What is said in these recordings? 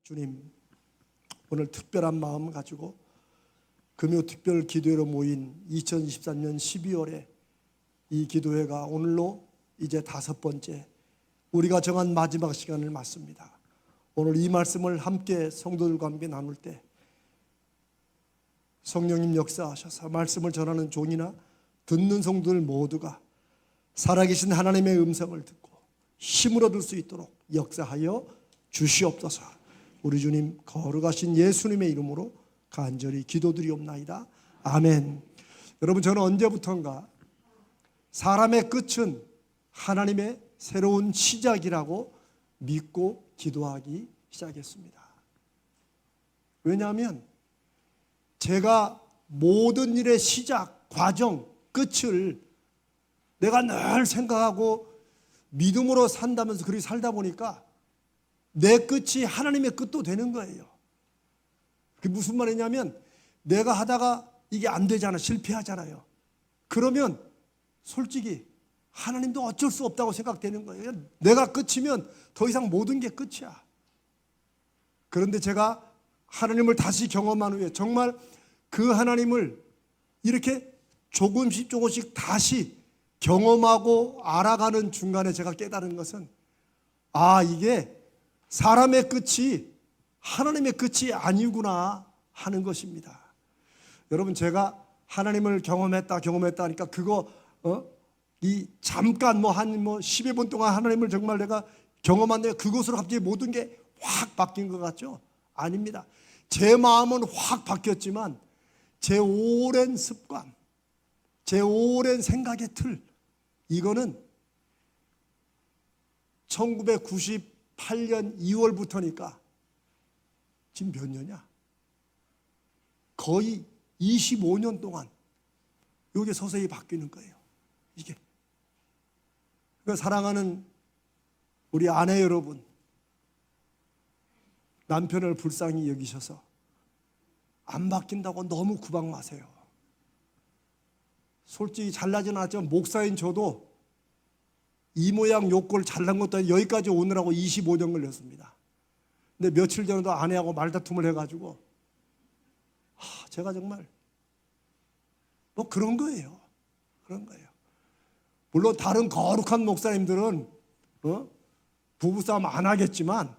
주님, 오늘 특별한 마음 가지고 금요 특별 기도회로 모인 2023년 12월에 이 기도회가 오늘로 이제 5번째, 우리가 정한 마지막 시간을 맞습니다. 오늘 이 말씀을 함께 성도들과 함께 나눌 때 성령님 역사하셔서 말씀을 전하는 종이나 듣는 성도들 모두가 살아계신 하나님의 음성을 듣고 힘을 얻을 수 있도록 역사하여 주시옵소서. 우리 주님 거룩하신 예수님의 이름으로 간절히 기도드리옵나이다. 아멘. 여러분, 저는 언제부턴가 사람의 끝은 하나님의 새로운 시작이라고 믿고 기도하기 시작했습니다. 왜냐하면 제가 모든 일의 시작, 과정, 끝을 내가 늘 생각하고 믿음으로 산다면서 그렇게 살다 보니까 내 끝이 하나님의 끝도 되는 거예요. 그게 무슨 말이냐면 내가 하다가 이게 안 되잖아, 실패하잖아요. 그러면 솔직히 하나님도 어쩔 수 없다고 생각되는 거예요. 내가 끝이면 더 이상 모든 게 끝이야. 그런데 제가 하나님을 다시 경험한 후에 정말 그 하나님을 이렇게 조금씩 다시 경험하고 알아가는 중간에 제가 깨달은 것은, 이게 사람의 끝이 하나님의 끝이 아니구나 하는 것입니다. 여러분, 제가 하나님을 경험했다 하니까 그거 이 잠깐 한 10여 분 동안 하나님을 정말 내가 경험한데 그것으로 갑자기 모든 게 확 바뀐 것 같죠? 아닙니다. 제 마음은 확 바뀌었지만 제 오랜 습관, 제 오랜 생각의 틀, 이거는 1998년 2월부터니까 지금 몇 년이야? 거의 25년 동안 이게 서서히 바뀌는 거예요. 이게. 그러니까 사랑하는 우리 아내 여러분, 남편을 불쌍히 여기셔서 안 바뀐다고 너무 구박 마세요. 솔직히 잘나지는 않았지만 목사인 저도 이 모양 요꼴 잘난 것도 아니고 여기까지 오느라고 25년 걸렸습니다. 근데 며칠 전에도 아내하고 말다툼을 해가지고 제가 정말 그런 거예요. 그런 거예요. 물론 다른 거룩한 목사님들은 부부싸움 안 하겠지만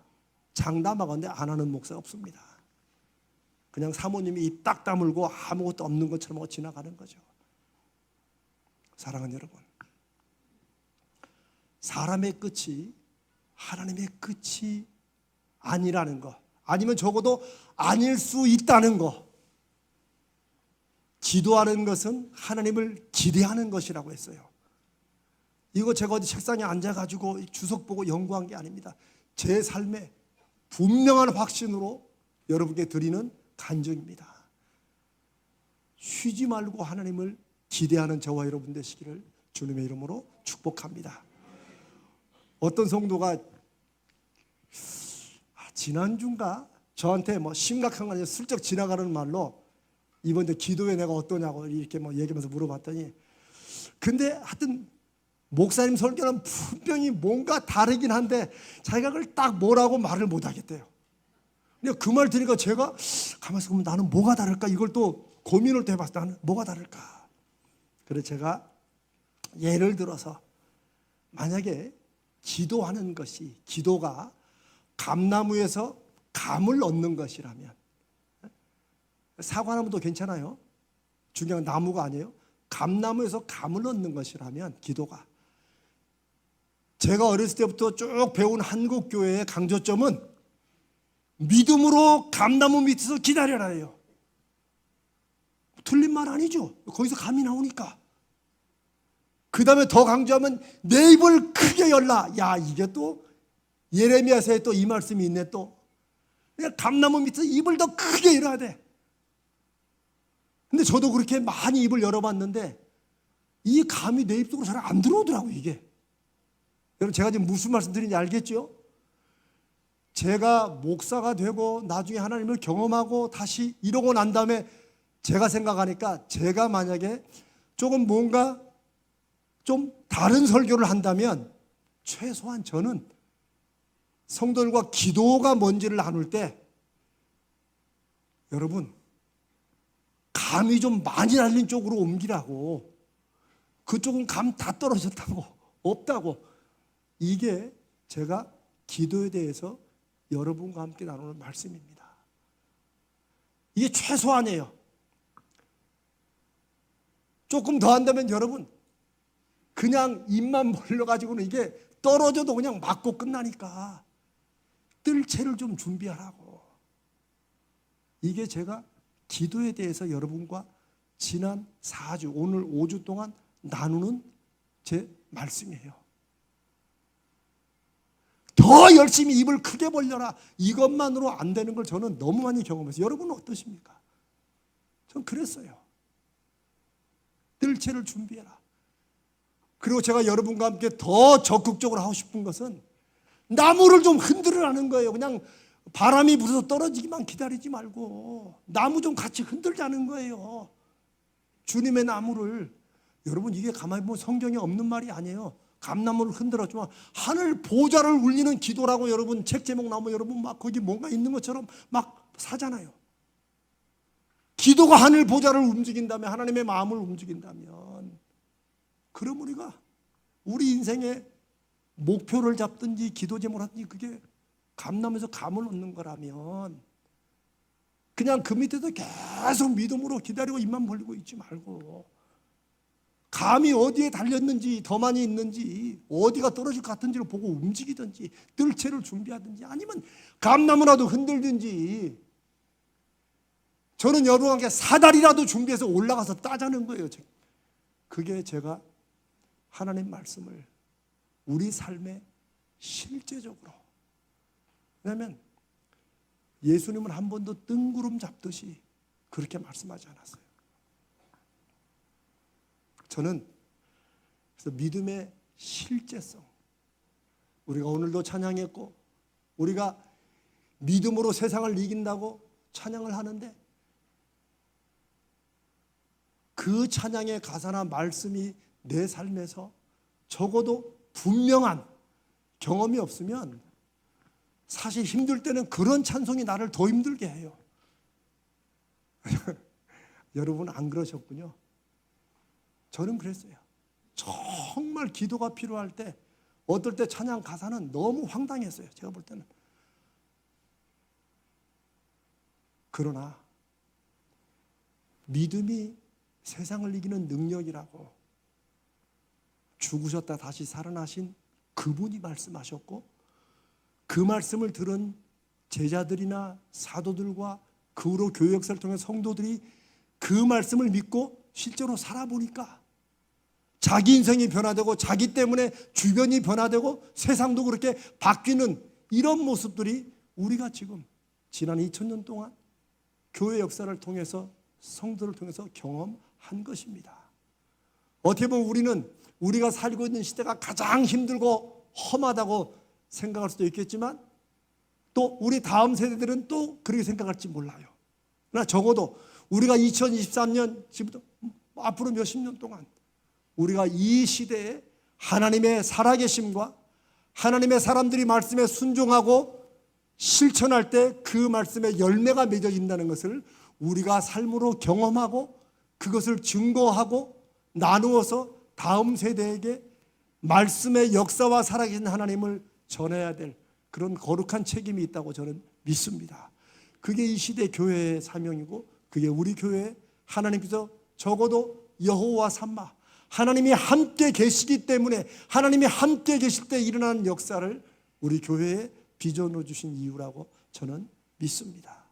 장담하건대 안 하는 목사 없습니다. 그냥 사모님이 입 딱 다물고 아무것도 없는 것처럼 지나가는 거죠. 사랑하는 여러분, 사람의 끝이 하나님의 끝이 아니라는 거, 아니면 적어도 아닐 수 있다는 거. 기도하는 것은 하나님을 기대하는 것이라고 했어요. 이거 제가 어디 책상에 앉아가지고 주석 보고 연구한 게 아닙니다. 제 삶의 분명한 확신으로 여러분께 드리는 간증입니다. 쉬지 말고 하나님을 기대하는 저와 여러분 되시기를 주님의 이름으로 축복합니다. 어떤 성도가 지난주인가 저한테 심각한 거 아니라 슬쩍 지나가는 말로 이번 기도회 내가 어떠냐고 이렇게 얘기하면서 물어봤더니, 근데 하여튼 목사님 설교는 분명히 뭔가 다르긴 한데 자기가 그걸 딱 뭐라고 말을 못 하겠대요. 근데 그 말 들으니까 제가 가만있어 보면 나는 뭐가 다를까, 이걸 또 고민을 또 해봤어요. 나는 뭐가 다를까. 그래서 제가 예를 들어서 만약에 기도하는 것이, 기도가 감나무에서 감을 얻는 것이라면, 사과나무도 괜찮아요. 중요한 나무가 아니에요. 감나무에서 감을 얻는 것이라면 기도가, 제가 어렸을 때부터 쭉 배운 한국교회의 강조점은 믿음으로 감나무 밑에서 기다려라예요. 틀린 말 아니죠. 거기서 감이 나오니까. 그 다음에 더 강조하면 내 입을 크게 열라. 이게 또 예레미야서에 또 이 말씀이 있네. 또 감나무 밑에서 입을 더 크게 열어야 돼. 근데 저도 그렇게 많이 입을 열어봤는데 이 감이 내 입 속으로 잘 안 들어오더라고요. 이게. 여러분, 제가 지금 무슨 말씀 드리는지 알겠죠? 제가 목사가 되고 나중에 하나님을 경험하고 다시 이러고 난 다음에 제가 생각하니까, 제가 만약에 조금 뭔가 좀 다른 설교를 한다면 최소한 저는 성도들과 기도가 뭔지를 나눌 때 여러분 감이 좀 많이 날린 쪽으로 옮기라고. 그쪽은 감 다 떨어졌다고, 없다고. 이게 제가 기도에 대해서 여러분과 함께 나누는 말씀입니다. 이게 최소한이에요. 조금 더 한다면 여러분 그냥 입만 벌려가지고는 이게 떨어져도 그냥 맞고 끝나니까 뜰채를 좀 준비하라고. 이게 제가 기도에 대해서 여러분과 지난 4주, 오늘 5주 동안 나누는 제 말씀이에요. 더 열심히 입을 크게 벌려라. 이것만으로 안 되는 걸 저는 너무 많이 경험했어요. 여러분은 어떠십니까? 전 그랬어요. 뜰채를 준비해라. 그리고 제가 여러분과 함께 더 적극적으로 하고 싶은 것은 나무를 좀 흔들으라는 거예요. 그냥 바람이 불어서 떨어지기만 기다리지 말고 나무 좀 같이 흔들자는 거예요. 주님의 나무를. 여러분 이게 가만히 보면 성경에 없는 말이 아니에요. 감나무를 흔들어주면 하늘 보좌를 울리는 기도라고 여러분 책 제목 나오면 여러분 막 거기 뭔가 있는 것처럼 막 사잖아요. 기도가 하늘 보좌를 움직인다면, 하나님의 마음을 움직인다면, 그럼 우리가 우리 인생의 목표를 잡든지 기도 제목을 하든지 그게 감나무에서 감을 얻는 거라면 그냥 그 밑에서 계속 믿음으로 기다리고 입만 벌리고 있지 말고 감이 어디에 달렸는지, 더 많이 있는지, 어디가 떨어질 것 같은지를 보고 움직이든지 뜰채를 준비하든지 아니면 감나무라도 흔들든지. 저는 여러분과 함께 사다리라도 준비해서 올라가서 따자는 거예요. 그게 제가 하나님 말씀을 우리 삶에 실제적으로, 왜냐하면 예수님은 한 번도 뜬구름 잡듯이 그렇게 말씀하지 않았어요. 저는 그래서 믿음의 실제성, 우리가 오늘도 찬양했고 우리가 믿음으로 세상을 이긴다고 찬양을 하는데 그 찬양의 가사나 말씀이 내 삶에서 적어도 분명한 경험이 없으면 사실 힘들 때는 그런 찬송이 나를 더 힘들게 해요. 여러분 안 그러셨군요. 저는 그랬어요. 정말 기도가 필요할 때 어떨 때 찬양 가사는 너무 황당했어요. 제가 볼 때는. 그러나 믿음이 세상을 이기는 능력이라고 죽으셨다 다시 살아나신 그분이 말씀하셨고 그 말씀을 들은 제자들이나 사도들과 그 후로 교회 역사를 통해 성도들이 그 말씀을 믿고 실제로 살아보니까 자기 인생이 변화되고 자기 때문에 주변이 변화되고 세상도 그렇게 바뀌는 이런 모습들이 우리가 지금 지난 2000년 동안 교회 역사를 통해서 성도를 통해서 경험한 것입니다. 어떻게 보면 우리는 우리가 살고 있는 시대가 가장 힘들고 험하다고 생각할 수도 있겠지만 또 우리 다음 세대들은 또 그렇게 생각할지 몰라요. 그러나 적어도 우리가 2023년 지금부터 앞으로 몇십 년 동안 우리가 이 시대에 하나님의 살아계심과 하나님의 사람들이 말씀에 순종하고 실천할 때 그 말씀의 열매가 맺어진다는 것을 우리가 삶으로 경험하고 그것을 증거하고 나누어서 다음 세대에게 말씀의 역사와 살아계신 하나님을 전해야 될 그런 거룩한 책임이 있다고 저는 믿습니다. 그게 이 시대 교회의 사명이고 그게 우리 교회에 하나님께서 적어도 여호와 삼마 하나님이 함께 계시기 때문에 하나님이 함께 계실 때 일어나는 역사를 우리 교회에 빚어넣어 주신 이유라고 저는 믿습니다.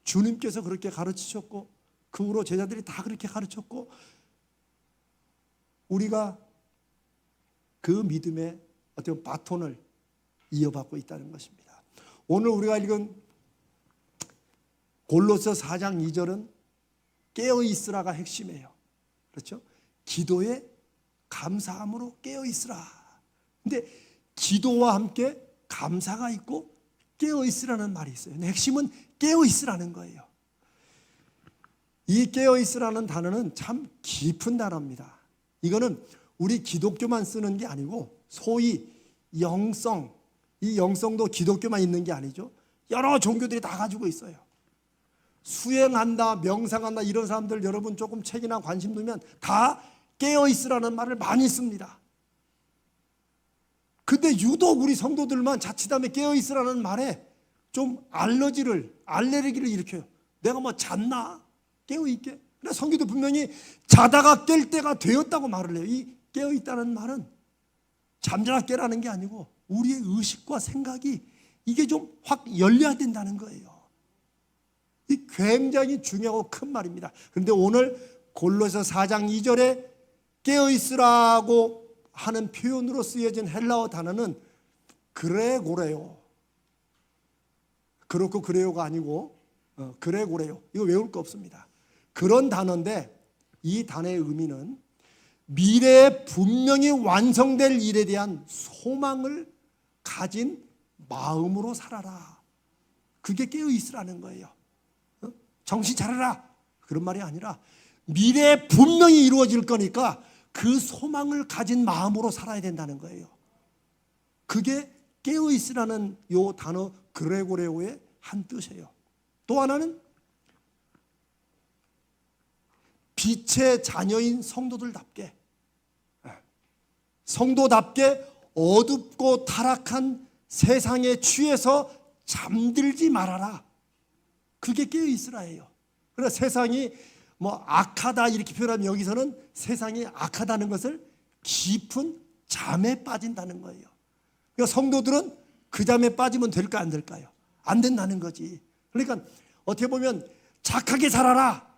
주님께서 그렇게 가르치셨고 그 후로 제자들이 다 그렇게 가르쳤고 우리가 그 믿음의 어떤 바톤을 이어받고 있다는 것입니다. 오늘 우리가 읽은 골로새 4장 2절은 깨어있으라가 핵심이에요. 그렇죠? 기도에 감사함으로 깨어있으라. 근데 기도와 함께 감사가 있고 깨어있으라는 말이 있어요. 근데 핵심은 깨어있으라는 거예요. 이 깨어있으라는 단어는 참 깊은 단어입니다. 이거는 우리 기독교만 쓰는 게 아니고 소위 영성, 이 영성도 기독교만 있는 게 아니죠. 여러 종교들이 다 가지고 있어요. 수행한다, 명상한다 이런 사람들 여러분 조금 책이나 관심 두면 다 깨어있으라는 말을 많이 씁니다. 근데 유독 우리 성도들만 자칫하면 깨어있으라는 말에 좀 알레르기를 일으켜요. 내가 뭐 잤나? 깨어있게? 그래 성경도 분명히 자다가 깰 때가 되었다고 말을 해요. 이 깨어있다는 말은 잠자다 깨라는 게 아니고 우리의 의식과 생각이 이게 좀 확 열려야 된다는 거예요. 이 굉장히 중요하고 큰 말입니다. 그런데 오늘 골로새 4장 2절에 깨어있으라고 하는 표현으로 쓰여진 헬라어 단어는 그레고레요. 그렇고 그래요가 아니고 그레고레요. 이거 외울 거 없습니다. 그런 단어인데 이 단어의 의미는 미래에 분명히 완성될 일에 대한 소망을 가진 마음으로 살아라. 그게 깨어있으라는 거예요. 정신 차려라 그런 말이 아니라 미래에 분명히 이루어질 거니까 그 소망을 가진 마음으로 살아야 된다는 거예요. 그게 깨어있으라는 요 단어 그레고레오의 한 뜻이에요. 또 하나는 빛의 자녀인 성도들답게 어둡고 타락한 세상에 취해서 잠들지 말아라. 그게 깨어있으라예요. 그러나 세상이 뭐 악하다 이렇게 표현하면 여기서는 세상이 악하다는 것을 깊은 잠에 빠진다는 거예요. 그러니까 성도들은 그 잠에 빠지면 될까 안 될까요? 안 된다는 거지. 그러니까 어떻게 보면 착하게 살아라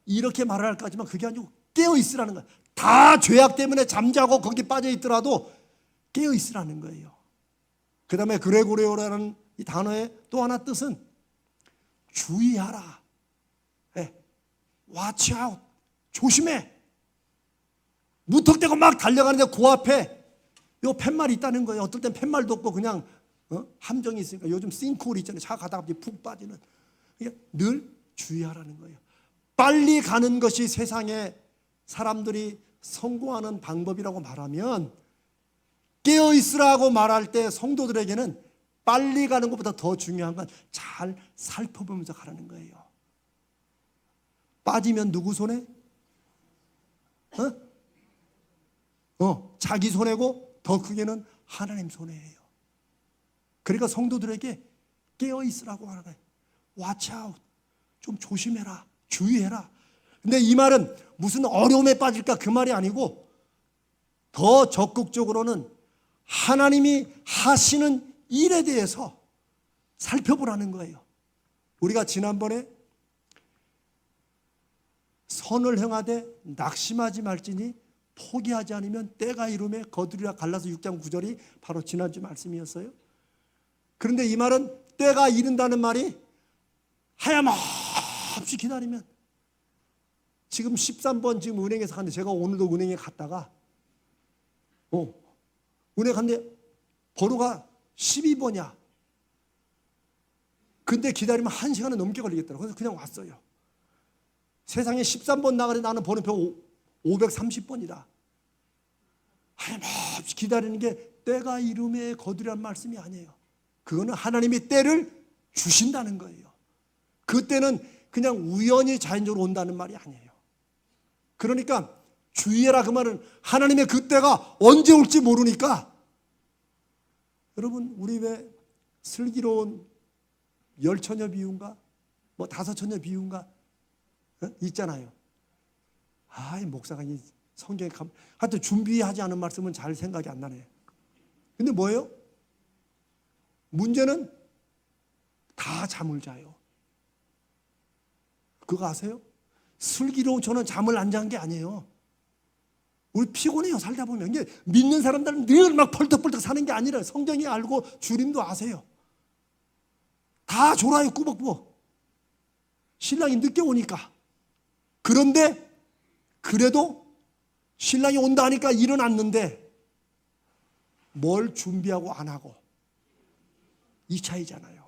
이렇게 말을 할까 하지만 그게 아니고 깨어있으라는 거예요. 다 죄악 때문에 잠자고 거기 빠져 있더라도 깨어있으라는 거예요. 그 다음에 그레고레오라는 이 단어의 또 하나 뜻은 주의하라. watch out. 조심해. 무턱대고 막 달려가는데 그 앞에 요 팻말이 있다는 거예요. 어떨 땐 팻말도 없고 그냥 함정이 있으니까 요즘 싱크홀 있잖아요. 차 가다가 갑자기 푹 빠지는. 그러니까 늘 주의하라는 거예요. 빨리 가는 것이 세상에 사람들이 성공하는 방법이라고 말하면 깨어있으라고 말할 때 성도들에게는 빨리 가는 것보다 더 중요한 건 잘 살펴보면서 가라는 거예요. 빠지면 누구 손에? 자기 손해고 더 크게는 하나님 손해예요. 그러니까 성도들에게 깨어있으라고 하는 거예요. watch out. 좀 조심해라. 주의해라. 근데 이 말은 무슨 어려움에 빠질까 그 말이 아니고 더 적극적으로는 하나님이 하시는 일에 대해서 살펴보라는 거예요. 우리가 지난번에 선을 행하되 낙심하지 말지니 포기하지 않으면 때가 이름에 거두리라 갈라서 6장 9절이 바로 지난주 말씀이었어요. 그런데 이 말은 때가 이른다는 말이 하염없이 기다리면 지금 13번 지금 은행에서 갔는데 제가 오늘도 은행에 갔다가 은행 갔는데 번호가 12번이야. 근데 기다리면 1시간은 넘게 걸리겠더라고요. 그래서 그냥 왔어요. 세상에 13번 나가는데 나는 번호표 530번이다. 하염없이 기다리는 게 때가 이름에 거두리란 말씀이 아니에요. 그거는 하나님이 때를 주신다는 거예요. 그 때는 그냥 우연히 자연적으로 온다는 말이 아니에요. 그러니까 주의해라 그 말은 하나님의 그 때가 언제 올지 모르니까 여러분 우리 왜 슬기로운 열처녀 비유인가 뭐 다섯처녀 비유인가 있잖아요. 이 목사가 이 성경에 하여튼 준비하지 않은 말씀은 잘 생각이 안 나네. 근데 뭐예요? 문제는 다 잠을 자요. 그거 아세요? 슬기로운 저는 잠을 안 잔 게 아니에요. 우리 피곤해요. 살다 보면. 이게 믿는 사람들은 늘 막 펄떡펄떡 사는 게 아니라 성경이 알고 주님도 아세요. 다 졸아요. 꾸벅꾸벅. 신랑이 늦게 오니까. 그런데 그래도 신랑이 온다 하니까 일어났는데 뭘 준비하고 안 하고 이 차이잖아요.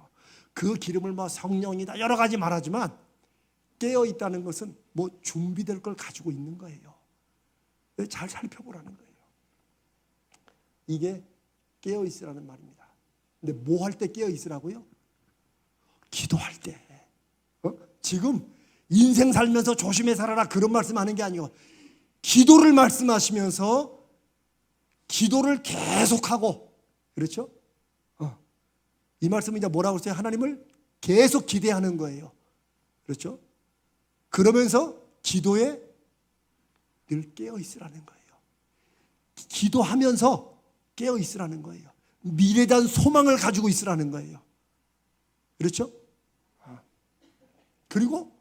그 기름을 뭐 성령이다 여러 가지 말하지만 깨어 있다는 것은 뭐 준비될 걸 가지고 있는 거예요. 잘 살펴보라는 거예요. 이게 깨어 있으라는 말입니다. 근데 뭐 할 때 깨어 있으라고요? 기도할 때. 지금 인생 살면서 조심해 살아라 그런 말씀하는 게 아니고 기도를 말씀하시면서 기도를 계속하고, 그렇죠? 이 말씀은 이제 뭐라고 했어요? 하나님을 계속 기대하는 거예요. 그렇죠? 그러면서 기도에 늘 깨어 있으라는 거예요. 기도하면서 깨어 있으라는 거예요. 미래에 대한 소망을 가지고 있으라는 거예요. 그렇죠? 그리고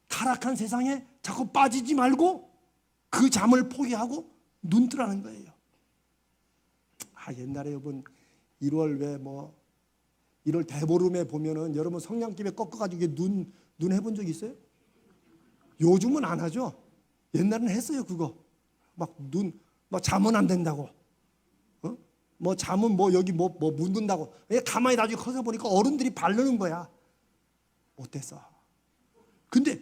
타락한 세상에 자꾸 빠지지 말고 그 잠을 포기하고 눈 뜨라는 거예요. 옛날에 여러분 1월 대보름에 보면은 여러분 성냥집에 꺾어가지고 눈 해본 적 있어요? 요즘은 안 하죠. 옛날에는 했어요 그거. 막 잠은 안 된다고. 뭐 잠은 여기 묻는다고. 가만히 나중에 커서 보니까 어른들이 바르는 거야. 못됐어. 근데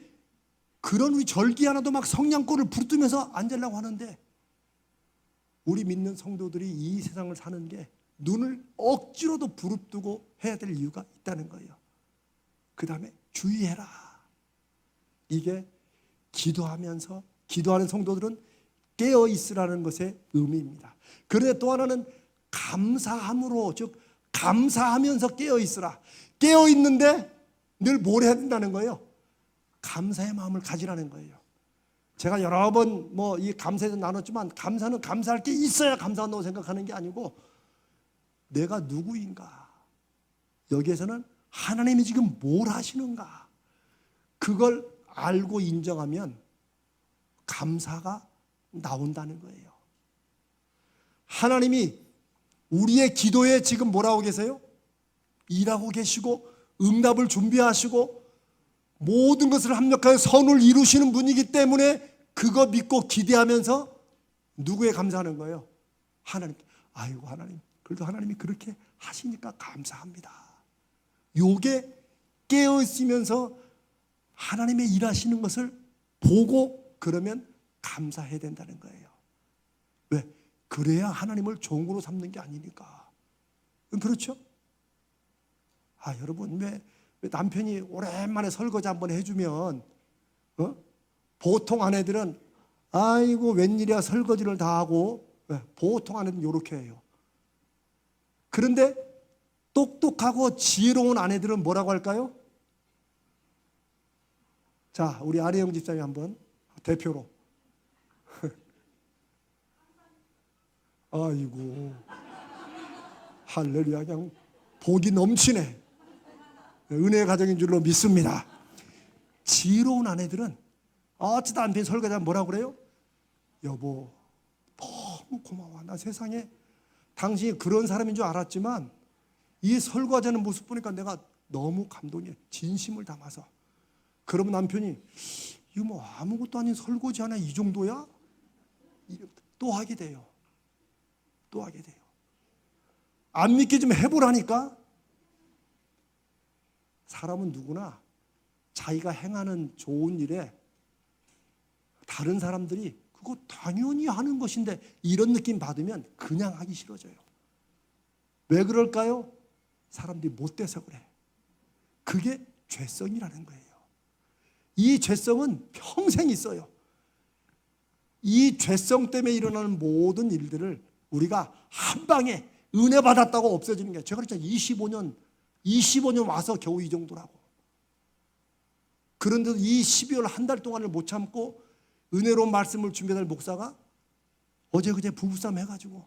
그런 우리 절기 하나도 막 성냥골을 부르뜨면서 앉으려고 하는데 우리 믿는 성도들이 이 세상을 사는 게 눈을 억지로도 부릅뜨고 해야 될 이유가 있다는 거예요. 그 다음에 주의해라. 이게 기도하면서 기도하는 성도들은 깨어 있으라는 것의 의미입니다. 그런데 또 하나는 감사함으로, 즉 감사하면서 깨어 있으라. 깨어 있는데 늘 뭘 해야 된다는 거예요? 감사의 마음을 가지라는 거예요. 제가 여러 번 이 감사에서 나눴지만 감사는 감사할 게 있어야 감사한다고 생각하는 게 아니고 내가 누구인가, 여기에서는 하나님이 지금 뭘 하시는가, 그걸 알고 인정하면 감사가 나온다는 거예요. 하나님이 우리의 기도에 지금 뭐라고 계세요? 일하고 계시고 응답을 준비하시고 모든 것을 합력하여 선을 이루시는 분이기 때문에 그거 믿고 기대하면서 누구에 감사하는 거예요? 하나님께. 아이고 하나님, 그래도 하나님이 그렇게 하시니까 감사합니다. 요게 깨어있으면서 하나님의 일하시는 것을 보고 그러면 감사해야 된다는 거예요. 왜? 그래야 하나님을 종으로 삼는 게 아니니까. 그렇죠? 여러분 왜 남편이 오랜만에 설거지 한번 해주면 보통 아내들은 아이고 웬일이야 설거지를 다 하고, 보통 아내들은 이렇게 해요. 그런데 똑똑하고 지혜로운 아내들은 뭐라고 할까요? 자, 우리 아래영 집사님 한번 대표로. 아이고 할렐루야, 그냥 복이 넘치네. 은혜의 가정인 줄로 믿습니다. 지혜로운 아내들은 어찌다 남편이 설거지하면 뭐라고 그래요? 여보 너무 고마워. 나 세상에 당신이 그런 사람인 줄 알았지만 이 설거지하는 모습 보니까 내가 너무 감동이에요. 진심을 담아서. 그러면 남편이 이거 아무것도 아닌 설거지 하나 이 정도야? 또 하게 돼요. 또 하게 돼요. 안 믿게 좀 해보라니까. 사람은 누구나 자기가 행하는 좋은 일에 다른 사람들이 그거 당연히 하는 것인데 이런 느낌 받으면 그냥 하기 싫어져요. 왜 그럴까요? 사람들이 못돼서 그래. 그게 죄성이라는 거예요. 이 죄성은 평생 있어요. 이 죄성 때문에 일어나는 모든 일들을 우리가 한 방에 은혜 받았다고 없어지는 게, 제가 그랬잖아요. 25년 와서 겨우 이 정도라고. 그런데도 이 12월 한 달 동안을 못 참고 은혜로운 말씀을 준비할 목사가 어제 그제 부부싸움 해가지고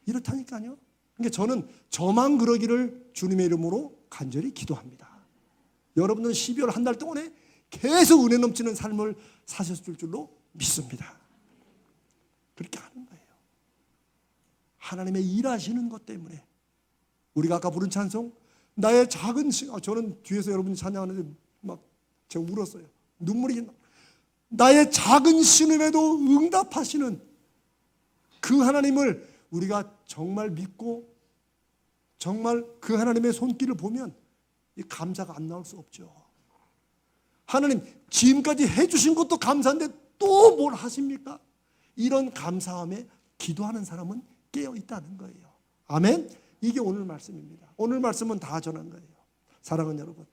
이렇다니까요. 그러니까 저는 저만 그러기를 주님의 이름으로 간절히 기도합니다. 여러분은 12월 한 달 동안에 계속 은혜 넘치는 삶을 사셨을 줄로 믿습니다. 그렇게 하는 거예요. 하나님의 일하시는 것 때문에. 우리가 아까 부른 찬송, 나의 작은 저는 뒤에서 여러분이 찬양하는데 막 제가 울었어요. 눈물이. 나의 작은 신음에도 응답하시는 그 하나님을 우리가 정말 믿고 정말 그 하나님의 손길을 보면 이 감사가 안 나올 수 없죠. 하나님 지금까지 해주신 것도 감사한데 또 뭘 하십니까? 이런 감사함에 기도하는 사람은 깨어 있다는 거예요. 아멘. 이게 오늘 말씀입니다. 오늘 말씀은 다 전한 거예요. 사랑하는 여러분,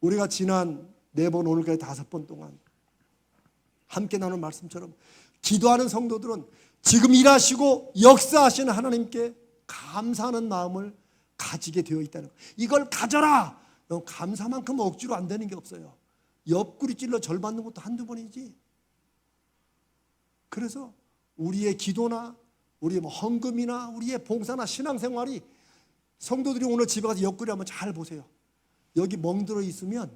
우리가 지난 4번 오늘까지 5번 동안 함께 나눈 말씀처럼 기도하는 성도들은 지금 일하시고 역사하시는 하나님께 감사하는 마음을 가지게 되어 있다는 거예요. 이걸 가져라. 감사만큼 억지로 안 되는 게 없어요. 옆구리 찔러 절 받는 것도 한두 번이지. 그래서 우리의 기도나 우리의 헌금이나 우리의 봉사나 신앙생활이, 성도들이 오늘 집에 가서 옆구리 한번 잘 보세요. 여기 멍들어 있으면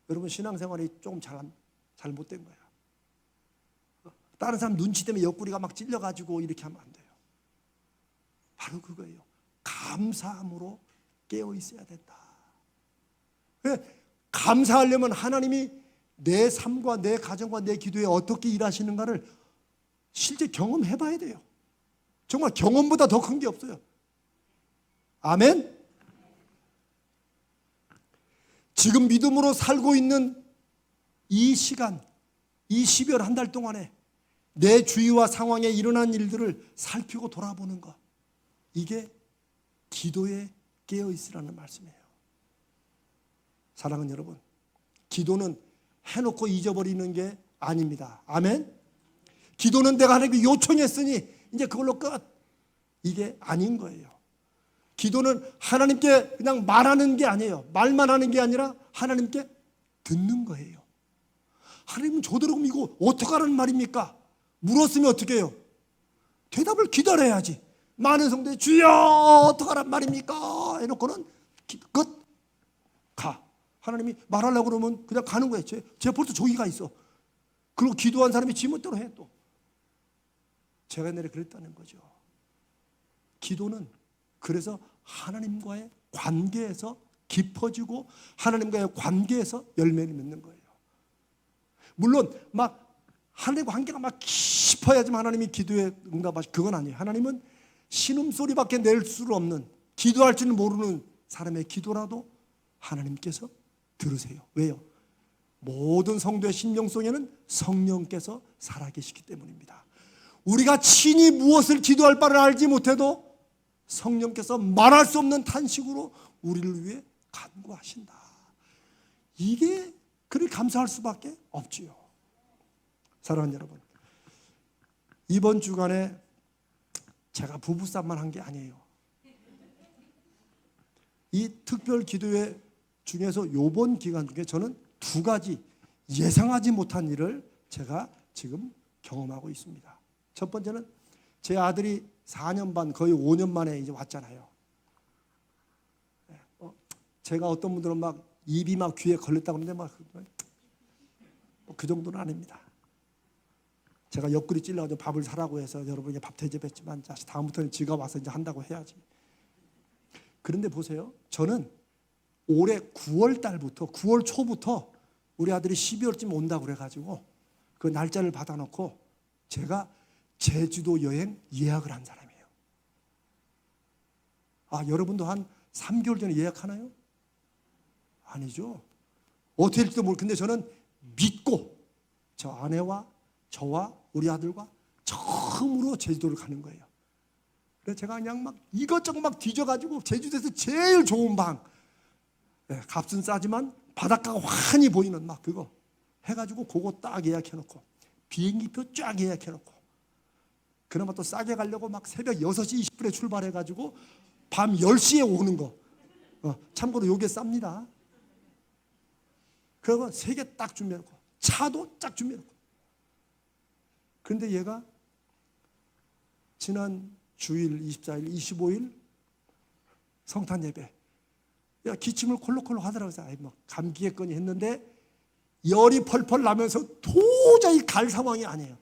여러분 신앙생활이 조금 잘못된 거예요. 다른 사람 눈치 때문에 옆구리가 막 찔려가지고 이렇게 하면 안 돼요. 바로 그거예요. 감사함으로 깨어 있어야 된다. 감사하려면 하나님이 내 삶과 내 가정과 내 기도에 어떻게 일하시는가를 실제 경험해 봐야 돼요. 정말 경험보다 더 큰 게 없어요. 아멘? 지금 믿음으로 살고 있는 이 시간, 이 12월 한 달 동안에 내 주위와 상황에 일어난 일들을 살피고 돌아보는 것, 이게 기도에 깨어 있으라는 말씀이에요. 사랑하는 여러분, 기도는 해놓고 잊어버리는 게 아닙니다. 아멘? 기도는 내가 하나님께 요청했으니 이제 그걸로 끝, 이게 아닌 거예요. 기도는 하나님께 그냥 말하는 게 아니에요. 말만 하는 게 아니라 하나님께 듣는 거예요. 하나님은 저더러 이거 어떡하라는 말입니까? 물었으면 어떻게 해요? 대답을 기다려야지. 많은 성도에 주여 어떡하란 말입니까? 해놓고는 끝. 가. 하나님이 말하려고 그러면 그냥 가는 거예요. 제 벌써 저기가 있어. 그리고 기도한 사람이 지멋대로 해 또. 제가 옛날에 그랬다는 거죠. 기도는 그래서 하나님과의 관계에서 깊어지고 하나님과의 관계에서 열매를 맺는 거예요. 물론 막 하나님과 관계가 막 깊어야지만 하나님이 기도에 응답하시, 그건 아니에요. 하나님은 신음소리밖에 낼 수 없는, 기도할 줄은 모르는 사람의 기도라도 하나님께서 들으세요. 왜요? 모든 성도의 심령 속에는 성령께서 살아계시기 때문입니다. 우리가 친히 무엇을 기도할 바를 알지 못해도 성령께서 말할 수 없는 탄식으로 우리를 위해 간구하신다. 이게 그를 감사할 수밖에 없지요. 사랑하는 여러분, 이번 주간에 제가 부부싸움만 한 게 아니에요. 이 특별 기도회 중에서 이번 기간 중에 저는 2가지 예상하지 못한 일을 제가 지금 경험하고 있습니다. 첫 번째는 제 아들이 4년 반, 거의 5년 만에 이제 왔잖아요. 제가 어떤 분들은 막 입이 막 귀에 걸렸다고 하는데 막 그 정도는 아닙니다. 제가 옆구리 찔러가지고 밥을 사라고 해서 여러분이 밥 대접했지만 다음부터는 지가 와서 이제 한다고 해야지. 그런데 보세요. 저는 올해 9월 달부터, 9월 초부터 우리 아들이 12월쯤 온다고 그래가지고 그 날짜를 받아놓고 제가 제주도 여행 예약을 한 사람이에요. 여러분도 한 3개월 전에 예약하나요? 아니죠. 어떻게 될지도 모르고, 근데 저는 믿고 저 아내와 저와 우리 아들과 처음으로 제주도를 가는 거예요. 그래서 제가 그냥 막 이것저것 막 뒤져가지고 제주도에서 제일 좋은 방, 값은 싸지만 바닷가가 환히 보이는 막 그거 해가지고 그거 딱 예약해놓고 비행기표 쫙 예약해놓고, 그나마 또 싸게 가려고 막 새벽 6시 20분에 출발해가지고 밤 10시에 오는 거. 참고로 요게 쌉니다. 그리고 3개 딱 준비해놓고 차도 딱 준비해놓고. 그런데 얘가 지난 주일 24일, 25일 성탄 예배, 기침을 콜록콜록 하더라고요. 뭐 감기겠거니 했는데 열이 펄펄 나면서 도저히 갈 상황이 아니에요.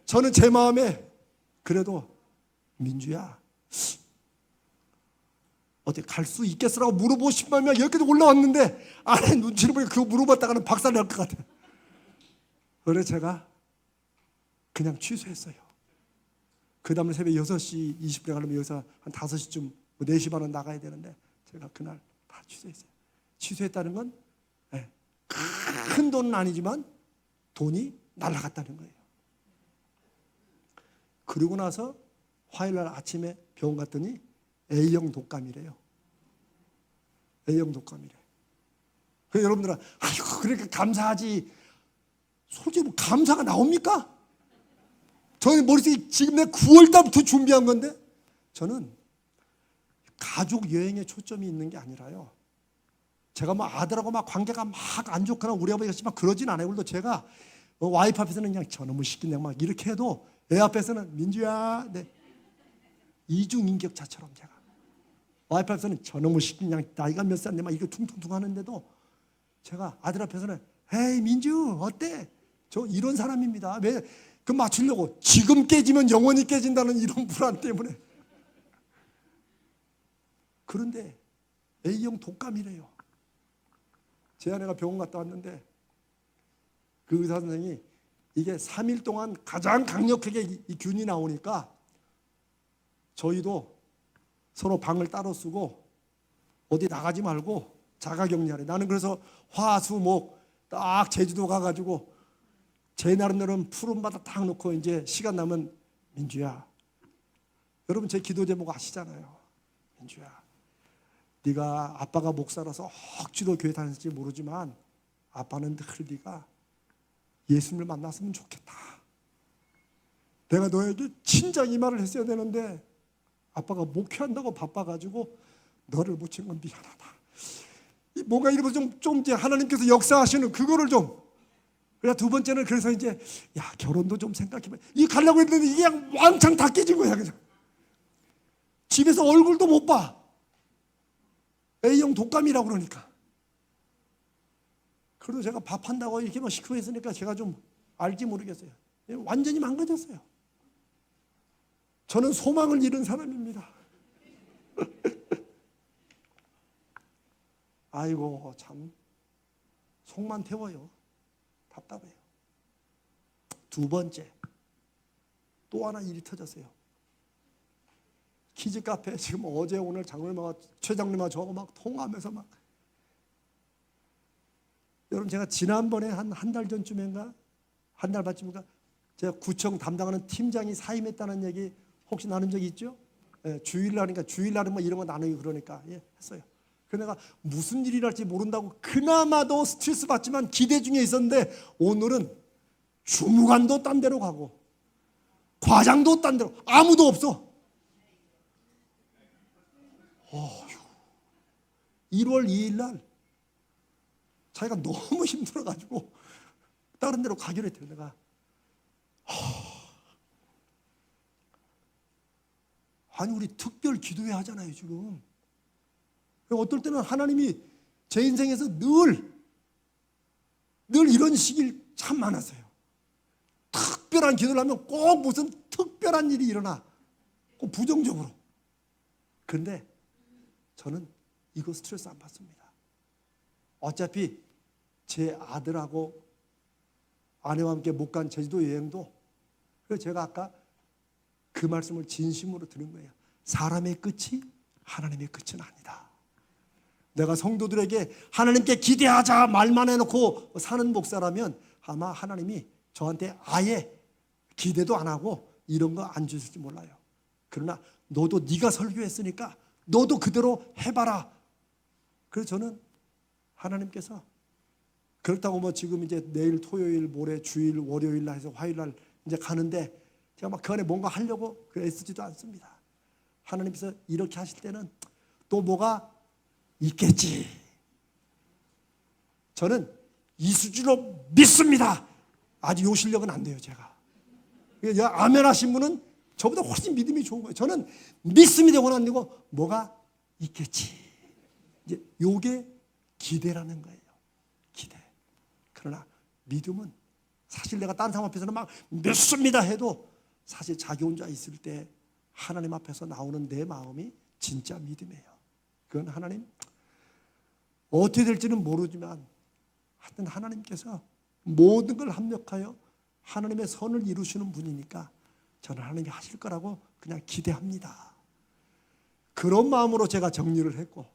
저는 제 마음에 그래도 민주야 어디 갈 수 있겠어라고 물어보고 싶으면 여기까지 올라왔는데 아내 눈치를 보니까 그거 물어봤다가는 박살 날 것 같아요. 그래서 제가 그냥 취소했어요. 그 다음에 새벽 6시 20분에 가려면 여기서 한 5시쯤 4시 반은 나가야 되는데 제가 그날 다 취소했어요. 취소했다는 건 큰 돈은 아니지만 돈이 날아갔다는 거예요. 그러고 나서 화요일날 아침에 병원 갔더니 A형 독감이래요. A형 독감이래. 그래서 여러분들은 아이고 그러니까 감사하지. 솔직히 뭐 감사가 나옵니까? 저는 머릿속에 지금 내 9월달부터 준비한 건데 저는 가족 여행에 초점이 있는 게 아니라요. 제가 뭐 아들하고 막 관계가 막 안 좋거나 우리 아버지가 막 그러진 않아요. 그래도 제가 와이프 앞에서는 그냥 저놈의 시킨 내가 막 이렇게 해도 애 앞에서는 민주야, 네. 이중인격자처럼 제가 와이프 앞에서는 저놈의 시킨 그냥 나이가 몇 살인데 막 이거 퉁퉁퉁 하는데도 제가 아들 앞에서는 에이 민주 어때? 저 이런 사람입니다. 왜? 그 맞추려고 지금 깨지면 영원히 깨진다는 이런 불안 때문에. 그런데 A형 독감이래요. 제 아내가 병원 갔다 왔는데 그 의사 선생님이 이게 3일 동안 가장 강력하게 이 균이 나오니까 저희도 서로 방을 따로 쓰고 어디 나가지 말고 자가격리하래. 나는 그래서 화, 수, 목 딱 제주도 가가지고 제 나름대로는 푸른 바다 딱 놓고 이제 시간 나면 민주야, 여러분 제 기도 제목 아시잖아요. 민주야, 네가 아빠가 목사라서 억지로 교회 다녔을지 모르지만 아빠는 늘 네가 예수님을 만났으면 좋겠다. 내가 너에게 진작 이 말을 했어야 되는데 아빠가 목회한다고 바빠가지고 너를 못 친 건 미안하다. 뭔가 이러면서 좀 이제 하나님께서 역사하시는 그거를 좀. 그래 두 번째는 그래서 이제 야 결혼도 좀 생각해봐. 이 가려고 했는데 이게 그냥 왕창 다 깨진 거야. 그냥 집에서 얼굴도 못 봐. A형 독감이라고 그러니까. 그래도 제가 밥한다고 이렇게 막 시키고 했으니까 제가 좀 알지 모르겠어요. 완전히 망가졌어요. 저는 소망을 잃은 사람입니다. 아이고 참 속만 태워요. 답답해요. 두 번째 또 하나 일이 터졌어요. 키즈 카페 지금 어제 오늘 장로님하고 최 장로님하고 저하고 막 통화하면서 막 여러분 제가 지난번에 한 달 전쯤인가 한 달 반쯤인가 제가 구청 담당하는 팀장이 사임했다는 얘기 혹시 나눈 적이 있죠? 예, 주일날이니까 주일날은 뭐 이런 거 나누기 그러니까 예, 했어요. 그래서 내가 무슨 일이 날지 모른다고 그나마도 스트레스 받지만 기대 중에 있었는데 오늘은 주무관도 딴 데로 가고 과장도 딴 데로 아무도 없어. 1월 2일 날 자기가 너무 힘들어가지고 다른 데로 가기로 했대요. 내가 아니 우리 특별 기도회 하잖아요 지금. 어떨 때는 하나님이 제 인생에서 늘 이런 시기를 참 많았어요. 특별한 기도를 하면 꼭 무슨 특별한 일이 일어나. 꼭 부정적으로. 그런데 저는 이거 스트레스 안 받습니다. 어차피 제 아들하고 아내와 함께 못 간 제주도 여행도 그래서 제가 아까 그 말씀을 진심으로 들은 거예요. 사람의 끝이 하나님의 끝은 아니다. 내가 성도들에게 하나님께 기대하자 말만 해놓고 사는 목사라면 아마 하나님이 저한테 아예 기대도 안 하고 이런 거 안 주실지 몰라요. 그러나 너도 네가 설교했으니까 너도 그대로 해봐라. 그래서 저는 하나님께서 그렇다고 뭐 지금 이제 내일 토요일 모레 주일 월요일 날 해서 화요일 날 이제 가는데 제가 막 그 안에 뭔가 하려고 애쓰지도 않습니다. 하나님께서 이렇게 하실 때는 또 뭐가 있겠지. 저는 이 수준으로 믿습니다. 아직 요 실력은 안 돼요 제가. 아멘 하신 분은 저보다 훨씬 믿음이 좋은 거예요. 저는 믿습니다 원안 되고 뭐가 있겠지. 이제 요게 기대라는 거예요. 기대. 그러나 믿음은 사실 내가 다른 사람 앞에서는 막 믿습니다 해도 사실 자기 혼자 있을 때 하나님 앞에서 나오는 내 마음이 진짜 믿음이에요. 그건 하나님 어떻게 될지는 모르지만 하여튼 하나님께서 모든 걸 합력하여 하나님의 선을 이루시는 분이니까 저는 하나님이 하실 거라고 그냥 기대합니다. 그런 마음으로 제가 정리를 했고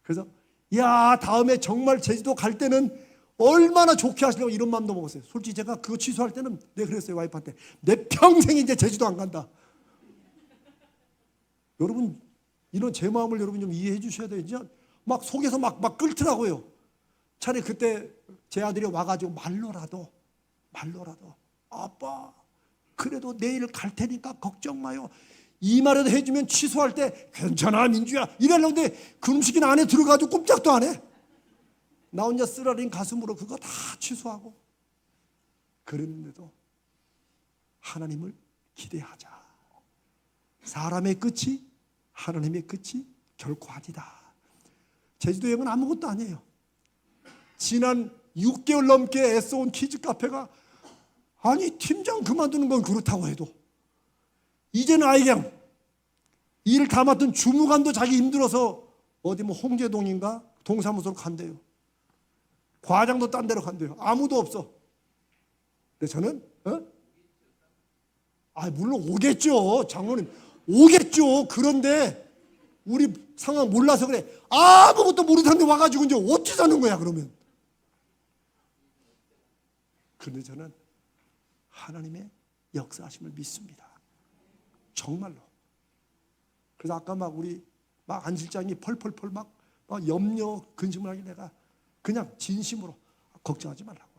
그래서 야 다음에 정말 제주도 갈 때는 얼마나 좋게 하시려고 이런 마음도 먹었어요. 솔직히 제가 그거 취소할 때는 내가 그랬어요. 와이프한테. 내 평생 이제 제주도 안 간다. 여러분 이런 제 마음을 여러분 좀 이해해 주셔야 돼요. 진짜 막 속에서 막 끓더라고요. 차라리 그때 제 아들이 와가지고 말로라도 아빠 그래도 내일 갈 테니까 걱정 마요. 이 말이라도 해주면 취소할 때 괜찮아 민주야 이러려는데 그 음식이 안에 들어가지고 꼼짝도 안 해. 나 혼자 쓰라린 가슴으로 그거 다 취소하고 그랬는데도 하나님을 기대하자. 사람의 끝이 하나님의 끝이 결코 아니다. 제주도 여행은 아무것도 아니에요. 지난 6개월 넘게 애써온 키즈 카페가 아니 팀장 그만두는 건 그렇다고 해도 이제는 아예 그냥 일을 다 맡은 주무관도 자기 힘들어서 어디 뭐 홍제동인가 동사무소로 간대요. 과장도 딴 데로 간대요. 아무도 없어. 근데 저는 물론 오겠죠. 장로님 오겠죠. 그런데 우리 상황 몰라서 그래. 아무것도 모르는데 와가지고 이제 어찌 사는 거야 그러면. 그런데 저는 하나님의 역사하심을 믿습니다. 정말로. 그래서 아까 우리 안 실장이 펄펄펄 막 염려 근심을 하길래 내가 그냥 진심으로 걱정하지 말라고.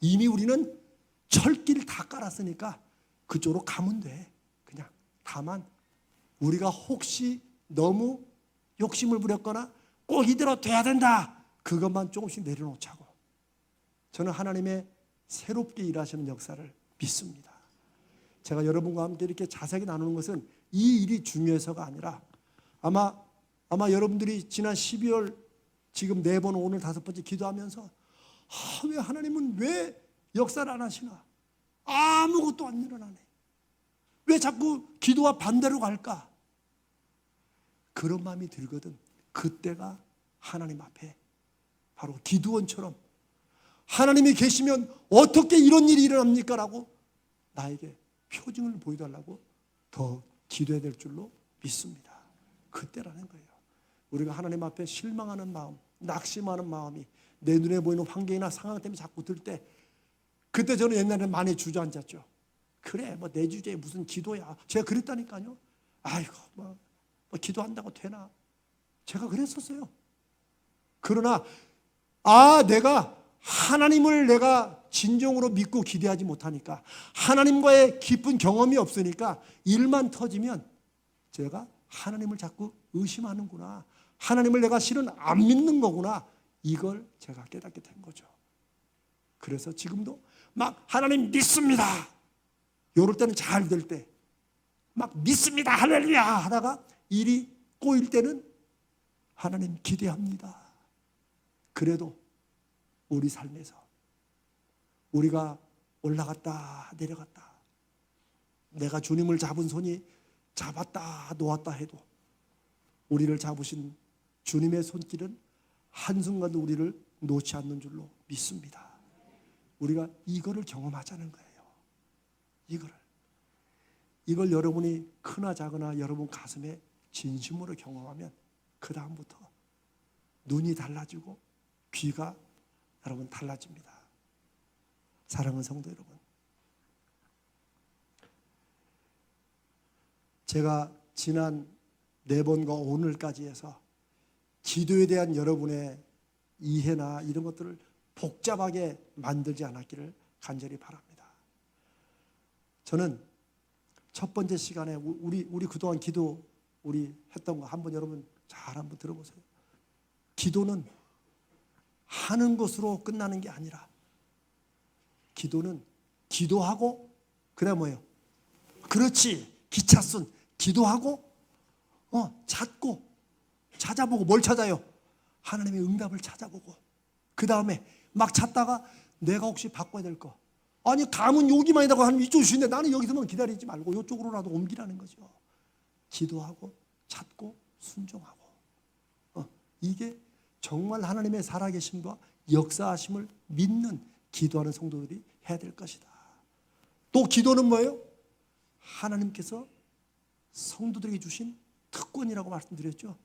이미 우리는 철길 다 깔았으니까 그쪽으로 가면 돼. 그냥 다만 우리가 혹시 너무 욕심을 부렸거나 꼭 이대로 돼야 된다. 그것만 조금씩 내려놓자고. 저는 하나님의 새롭게 일하시는 역사를 믿습니다. 제가 여러분과 함께 이렇게 자세하게 나누는 것은 이 일이 중요해서가 아니라 아마 여러분들이 지난 12월 지금 4번 오늘 5번째 기도하면서 왜 하나님은 왜 역사를 안 하시나? 아무것도 안 일어나네. 왜 자꾸 기도와 반대로 갈까? 그런 마음이 들거든. 그때가 하나님 앞에 바로 기드온처럼 하나님이 계시면 어떻게 이런 일이 일어납니까? 라고 나에게 표징을 보여달라고 더 기도해야 될 줄로 믿습니다. 그때라는 거예요. 우리가 하나님 앞에 실망하는 마음, 낙심하는 마음이 내 눈에 보이는 환경이나 상황 때문에 자꾸 들 때 그때 저는 옛날에 많이 주저앉았죠. 그래 내 주제에 무슨 기도야. 제가 그랬다니까요. 아이고 뭐 기도한다고 되나. 제가 그랬었어요. 그러나 내가 하나님을 내가 진정으로 믿고 기대하지 못하니까 하나님과의 깊은 경험이 없으니까 일만 터지면 제가 하나님을 자꾸 의심하는구나. 하나님을 내가 실은 안 믿는 거구나. 이걸 제가 깨닫게 된 거죠. 그래서 지금도 하나님 믿습니다. 이럴 때는 잘 될 때 믿습니다. 할렐루야 하다가 일이 꼬일 때는 하나님 기대합니다. 그래도 우리 삶에서 우리가 올라갔다 내려갔다 내가 주님을 잡은 손이 잡았다 놓았다 해도 우리를 잡으신 주님의 손길은 한순간도 우리를 놓지 않는 줄로 믿습니다. 우리가 이거를 경험하자는 거예요. 이걸 여러분이 크나 작으나 여러분 가슴에 진심으로 경험하면 그 다음부터 눈이 달라지고 귀가 여러분 달라집니다. 사랑하는 성도 여러분, 제가 지난 4번과 오늘까지 해서 기도에 대한 여러분의 이해나 이런 것들을 복잡하게 만들지 않았기를 간절히 바랍니다. 저는 첫 번째 시간에 우리 그동안 기도 우리 했던 거 한번 여러분 잘 한번 들어보세요. 기도는 하는 것으로 끝나는 게 아니라 기도는 기도하고 그다음 뭐예요? 그렇지. 기차순 기도하고 찾고 찾아보고 뭘 찾아요? 하나님의 응답을 찾아보고 그 다음에 막 찾다가 내가 혹시 바꿔야 될 거 아니 감은 여기만 있다고 하나님 이쪽 주시는데 나는 여기서만 기다리지 말고 이쪽으로라도 옮기라는 거죠. 기도하고 찾고 순종하고 이게 정말 하나님의 살아계심과 역사하심을 믿는 기도하는 성도들이 해야 될 것이다. 또 기도는 뭐예요? 하나님께서 성도들에게 주신 특권이라고 말씀드렸죠.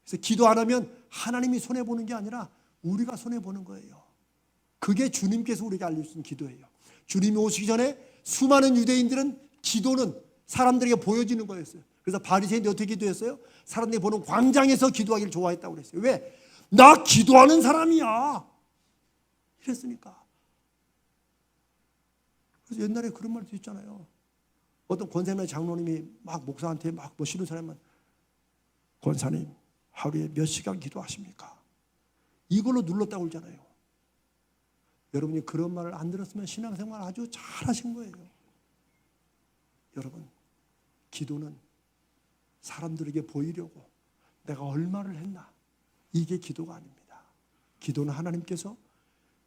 그래서 기도 안 하면 하나님이 손해보는 게 아니라 우리가 손해보는 거예요. 그게 주님께서 우리에게 알려주신 기도예요. 주님이 오시기 전에 수많은 유대인들은 기도는 사람들에게 보여지는 거였어요. 그래서 바리새인들이 어떻게 기도했어요? 사람들이 보는 광장에서 기도하기를 좋아했다고 그랬어요. 왜? 나 기도하는 사람이야. 이랬으니까. 그래서 옛날에 그런 말도 있잖아요. 어떤 권사님의 장로님이 막 목사한테 막 뭐 싫은 사람은, 권사님 하루에 몇 시간 기도하십니까? 이걸로 눌렀다고 그러잖아요. 여러분이 그런 말을 안 들었으면 신앙생활 아주 잘하신 거예요. 여러분, 기도는 사람들에게 보이려고 내가 얼마를 했나, 이게 기도가 아닙니다. 기도는 하나님께서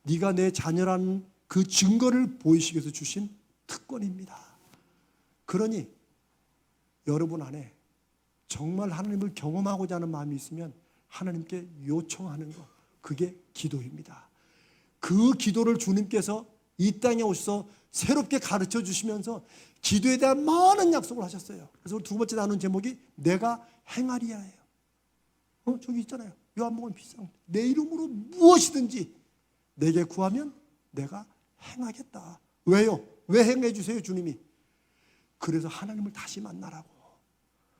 네가 내 자녀라는 그 증거를 보이시기 위해서 주신 특권입니다. 그러니 여러분 안에 정말 하나님을 경험하고자 하는 마음이 있으면 하나님께 요청하는 것, 그게 기도입니다. 그 기도를 주님께서 이 땅에 오셔서 새롭게 가르쳐 주시면서 기도에 대한 많은 약속을 하셨어요. 그래서 두 번째 나눈 제목이 내가 행하리야예요. 저기 있잖아요. 요한복음 비상. 내 이름으로 무엇이든지 내게 구하면 내가 행하겠다. 왜요? 왜 행해 주세요, 주님이? 그래서 하나님을 다시 만나라고,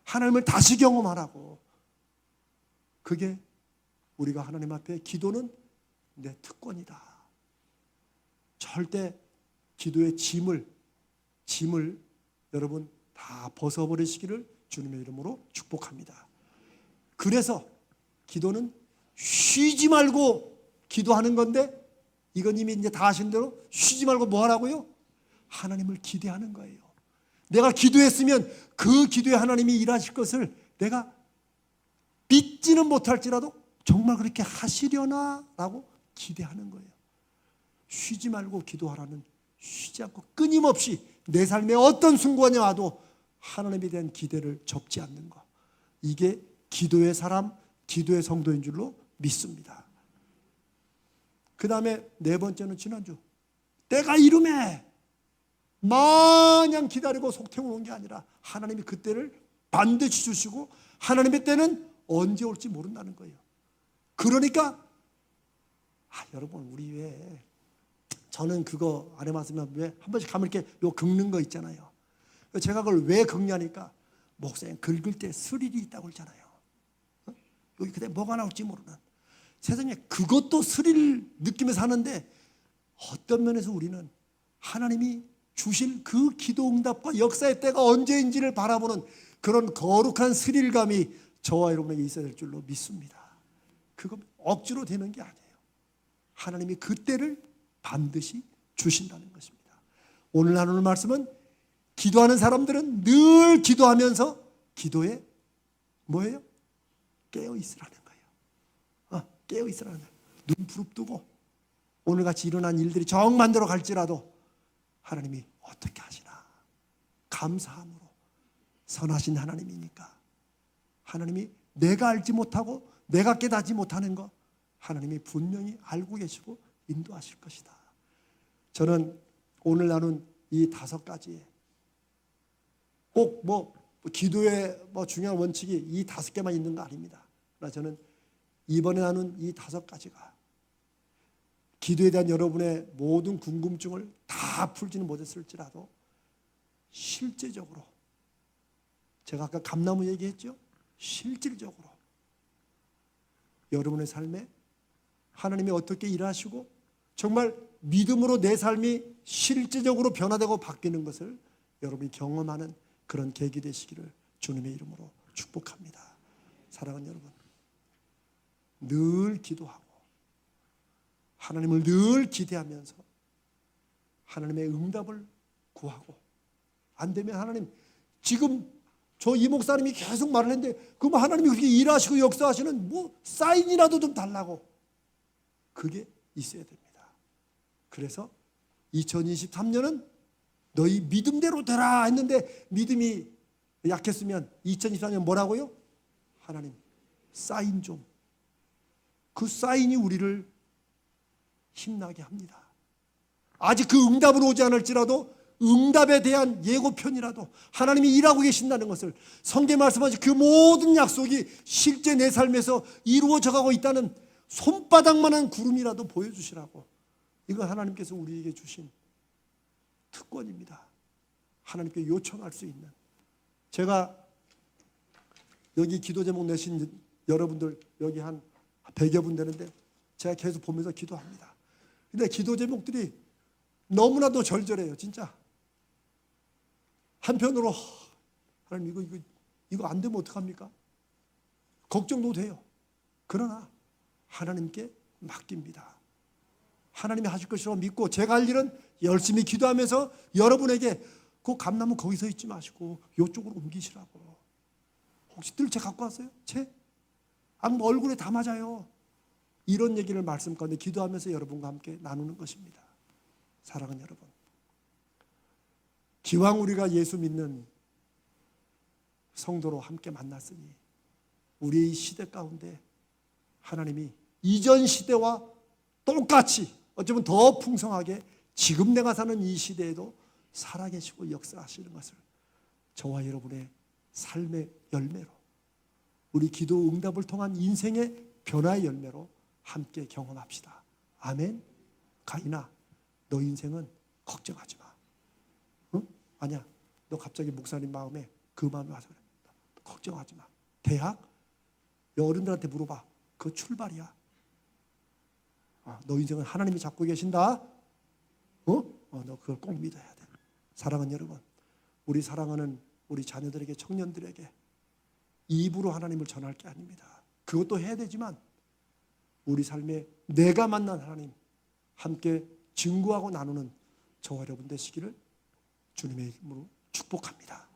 하나님을 다시 경험하라고. 그게 우리가 하나님 앞에 기도는 내 특권이다. 절대 기도의 짐을 여러분 다 벗어버리시기를 주님의 이름으로 축복합니다. 그래서 기도는 쉬지 말고 기도하는 건데, 이건 이미 이제 다 하신 대로 쉬지 말고 뭐 하라고요? 하나님을 기대하는 거예요. 내가 기도했으면 그 기도에 하나님이 일하실 것을 내가 믿지는 못할지라도 정말 그렇게 하시려나? 라고 기대하는 거예요. 쉬지 말고 기도하라는, 쉬지 않고 끊임없이 내 삶에 어떤 순간이 와도 하나님에 대한 기대를 접지 않는 것, 이게 기도의 사람, 기도의 성도인 줄로 믿습니다. 그 다음에 네 번째는 지난주, 때가 이름에 마냥 기다리고 속태우는 온 게 아니라 하나님이 그 때를 반드시 주시고 하나님의 때는 언제 올지 모른다는 거예요. 그러니까 여러분, 우리 왜, 저는 그거 안 해봤으면 왜 한 번씩 가면 이렇게 요 긁는 거 있잖아요. 제가 그걸 왜 긁냐니까, 목사님 긁을 때 스릴이 있다고 그러잖아요. 여기 그때 뭐가 나올지 모르는, 세상에 그것도 스릴 느끼면서 하는데, 어떤 면에서 우리는 하나님이 주실 그 기도 응답과 역사의 때가 언제인지를 바라보는 그런 거룩한 스릴감이 저와 여러분에게 있어야 될 줄로 믿습니다. 그거 억지로 되는 게 아니에요. 하나님이 그 때를 반드시 주신다는 것입니다. 오늘 나누는 말씀은 기도하는 사람들은 늘 기도하면서 기도에 뭐예요? 깨어있으라는 거예요. 깨어있으라는 거예요. 눈 부릅뜨고 오늘같이 일어난 일들이 정반대로 갈지라도 하나님이 어떻게 하시나 감사함으로, 선하신 하나님이니까 하나님이 내가 알지 못하고 내가 깨닫지 못하는 거 하나님이 분명히 알고 계시고 인도하실 것이다. 저는 오늘 나눈 이 5가지에 꼭 뭐 기도의 중요한 원칙이 이 5개만 있는 거 아닙니다. 그러나 저는 이번에 나눈 이 5가지가 기도에 대한 여러분의 모든 궁금증을 다 풀지는 못했을지라도 실제적으로, 제가 아까 감나무 얘기했죠? 실질적으로 여러분의 삶에 하나님이 어떻게 일하시고 정말 믿음으로 내 삶이 실제적으로 변화되고 바뀌는 것을 여러분이 경험하는 그런 계기 되시기를 주님의 이름으로 축복합니다. 사랑하는 여러분, 늘 기도하고 하나님을 늘 기대하면서 하나님의 응답을 구하고, 안 되면 하나님, 지금 저 이 목사님이 계속 말을 했는데 그럼 하나님이 그렇게 일하시고 역사하시는 사인이라도 좀 달라고, 그게 있어야 됩니다. 그래서 2023년은 너희 믿음대로 되라 했는데 믿음이 약했으면 2024년 뭐라고요? 하나님, 사인 좀. 그 사인이 우리를 힘나게 합니다. 아직 그 응답은 오지 않을지라도 응답에 대한 예고편이라도 하나님이 일하고 계신다는 것을, 성경에 말씀하신 그 모든 약속이 실제 내 삶에서 이루어져 가고 있다는 손바닥만한 구름이라도 보여주시라고 이건 하나님께서 우리에게 주신 특권입니다. 하나님께 요청할 수 있는. 제가 여기 기도 제목 내신 여러분들 여기 한 100여 분 되는데 제가 계속 보면서 기도합니다. 근데 기도 제목들이 너무나도 절절해요. 진짜. 한편으로 하나님 이거 안 되면 어떡합니까? 걱정도 돼요. 그러나 하나님께 맡깁니다. 하나님이 하실 것이라고 믿고 제가 할 일은 열심히 기도하면서 여러분에게 그 감나무 거기서 있지 마시고 이쪽으로 옮기시라고. 혹시 뜰채 갖고 왔어요? 채? 뭐 얼굴에 다 맞아요. 이런 얘기를 말씀 가운데 기도하면서 여러분과 함께 나누는 것입니다. 사랑하는 여러분, 기왕 우리가 예수 믿는 성도로 함께 만났으니 우리 시대 가운데 하나님이 이전 시대와 똑같이 어쩌면 더 풍성하게 지금 내가 사는 이 시대에도 살아계시고 역사하시는 것을 저와 여러분의 삶의 열매로, 우리 기도 응답을 통한 인생의 변화의 열매로 함께 경험합시다. 아멘. 가인아, 너 인생은 걱정하지 마. 응? 아니야, 너 갑자기 목사님 마음에 그 마음이 와서 그래. 걱정하지 마. 대학? 어른들한테 물어봐. 그거 출발이야. 너 인생은 하나님이 잡고 계신다. 너 그걸 꼭 믿어야 돼. 사랑하는 여러분, 우리 사랑하는 우리 자녀들에게, 청년들에게 입으로 하나님을 전할 게 아닙니다. 그것도 해야 되지만 우리 삶에 내가 만난 하나님 함께 증거하고 나누는 저와 여러분 되시기를 주님의 이름으로 축복합니다.